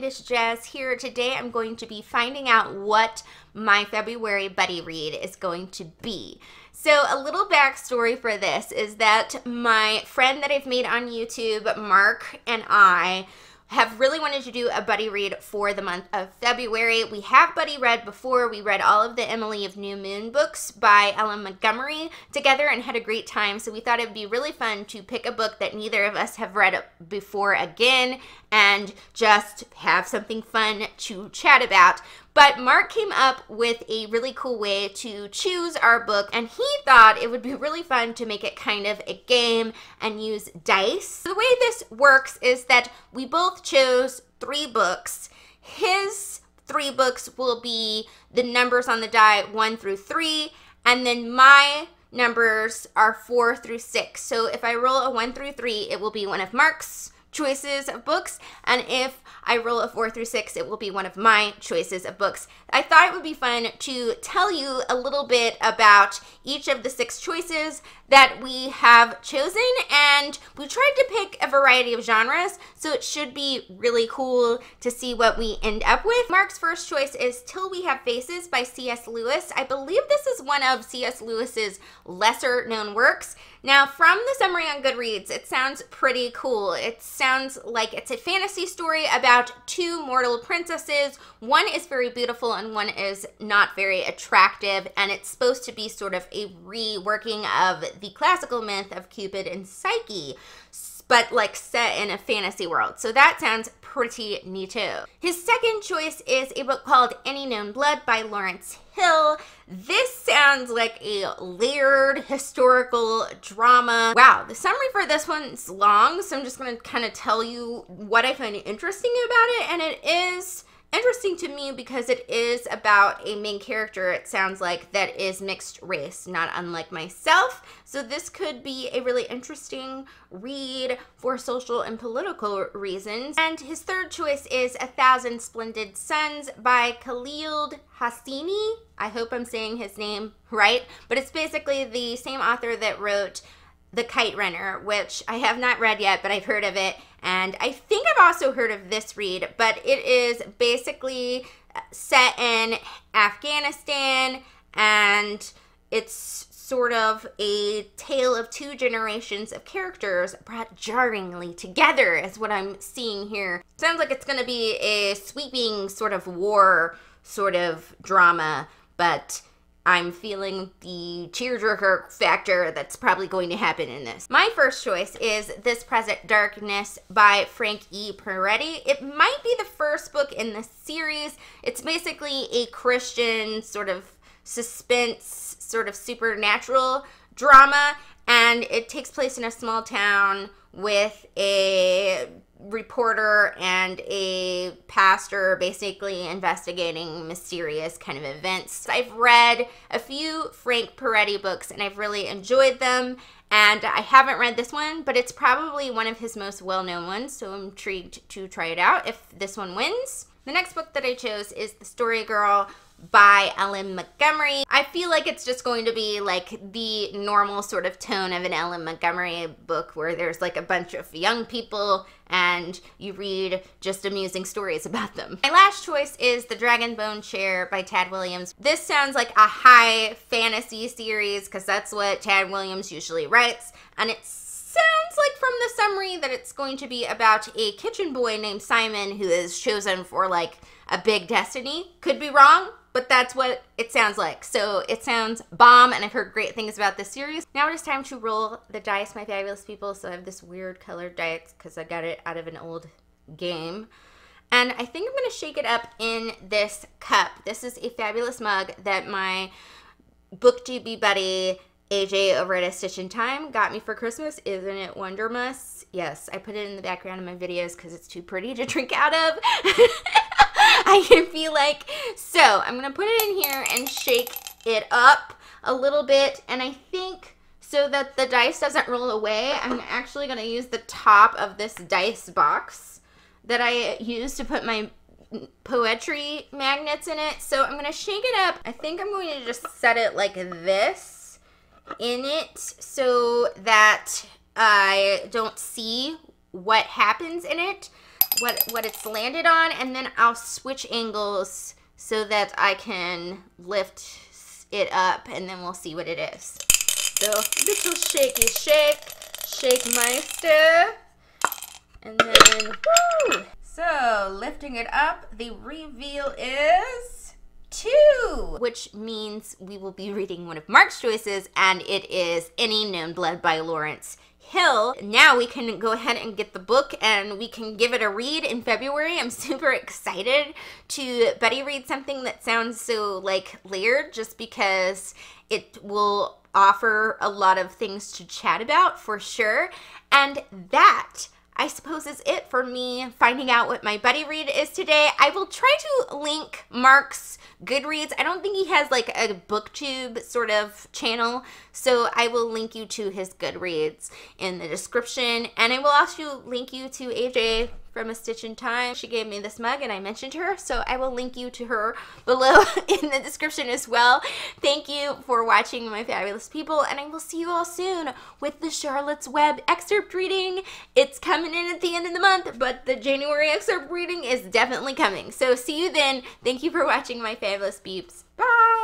it is Jazz here. Today I'm going to be finding out what my February buddy read is going to be. So a little backstory for this is that my friend that I've made on YouTube, Mark, and I have really wanted to do a buddy read for the month of February. We have buddy read before. We read all of the Emily of New Moon books by Ellen Montgomery together and had a great time. So we thought it'd be really fun to pick a book that neither of us have read before again and just have something fun to chat about. But Mark came up with a really cool way to choose our book, and he thought it would be really fun to make it kind of a game and use dice. The way this works is that we both chose 3 books. His 3 books will be the numbers on the die 1 through 3, and then my numbers are 4 through 6. So if I roll a 1 through 3, it will be one of Mark's choices of books, and if I roll a 4 through 6, it will be one of my choices of books. I thought it would be fun to tell you a little bit about each of the 6 choices that we have chosen, and we tried to pick a variety of genres, so it should be really cool to see what we end up with. Mark's first choice is Till We Have Faces by C.S. Lewis. I believe this is one of C.S. Lewis's lesser known works. Now, from the summary on Goodreads, it sounds pretty cool. It sounds like it's a fantasy story about 2 mortal princesses. One is very beautiful and one is not very attractive, and it's supposed to be sort of a reworking of the classical myth of Cupid and Psyche, but like set in a fantasy world. So that sounds pretty neato. His second choice is a book called Any Known Blood by Lawrence Hill. This sounds like a layered historical drama. Wow, the summary for this one's long, so I'm just gonna kind of tell you what I find interesting about it, and it is interesting to me because it is about a main character, it sounds like, that is mixed race, not unlike myself. So this could be a really interesting read for social and political reasons. And his third choice is A Thousand Splendid Suns by Khalil Hosseini. I hope I'm saying his name right, but it's basically the same author that wrote The Kite Runner, which I have not read yet, but I've heard of it. And I think I've also heard of this read, but it is basically set in Afghanistan, and it's sort of a tale of 2 generations of characters brought jarringly together is what I'm seeing here. Sounds like it's gonna be a sweeping sort of war sort of drama, but I'm feeling the tearjerker factor that's probably going to happen in this. My first choice is This Present Darkness by Frank E. Peretti. It might be the first book in the series. It's basically a Christian sort of suspense, sort of supernatural drama, and it takes place in a small town with a reporter and a pastor basically investigating mysterious kind of events. I've read a few Frank Peretti books and I've really enjoyed them, and I haven't read this one, but it's probably one of his most well-known ones, so I'm intrigued to try it out if this one wins. The next book that I chose is The Story Girl by Ellen Montgomery. I feel like it's just going to be like the normal sort of tone of an Ellen Montgomery book where there's like a bunch of young people and you read just amusing stories about them. My last choice is The Dragonbone Chair by Tad Williams. This sounds like a high fantasy series because that's what Tad Williams usually writes, and it sounds like from the summary that it's going to be about a kitchen boy named Simon who is chosen for like a big destiny. Could be wrong, but that's what it sounds like. So it sounds bomb, and I've heard great things about this series. Now it is time to roll the dice, my fabulous people. So I have this weird colored dice because I got it out of an old game. And I think I'm gonna shake it up in this cup. This is a fabulous mug that my BookTube buddy AJ over at A Stitch in Time got me for Christmas. Isn't it wondermus? Yes, I put it in the background of my videos because it's too pretty to drink out of. I feel like. So I'm gonna put it in here and shake it up a little bit, and I think so that the dice doesn't roll away, I'm actually gonna use the top of this dice box that I use to put my poetry magnets in it. So I'm gonna shake it up. I think I'm going to just set it like this in it so that I don't see what happens in it. what it's landed on, and then I'll switch angles so that I can lift it up, and then we'll see what it is. So little shaky shake, shake meister, and then woo! So lifting it up, the reveal is 2, which means we will be reading one of Mark's choices, and it is Any Known Blood by Lawrence Hill. Now we can go ahead and get the book and we can give it a read in February. I'm super excited to buddy read something that sounds so like layered, just because it will offer a lot of things to chat about for sure. And that, I suppose, is it for me finding out what my buddy read is today. I will try to link Mark's Goodreads. I don't think he has like a booktube sort of channel, so I will link you to his Goodreads in the description, and I will also link you to AJ from A Stitch in Time. She gave me this mug and I mentioned her, so I will link you to her below in the description as well. Thank you for watching, my fabulous people, and I will see you all soon with the Charlotte's Web excerpt reading. It's coming in at the end of the month, but the January excerpt reading is definitely coming. So see you then. Thank you for watching, my fabulous peeps. Bye!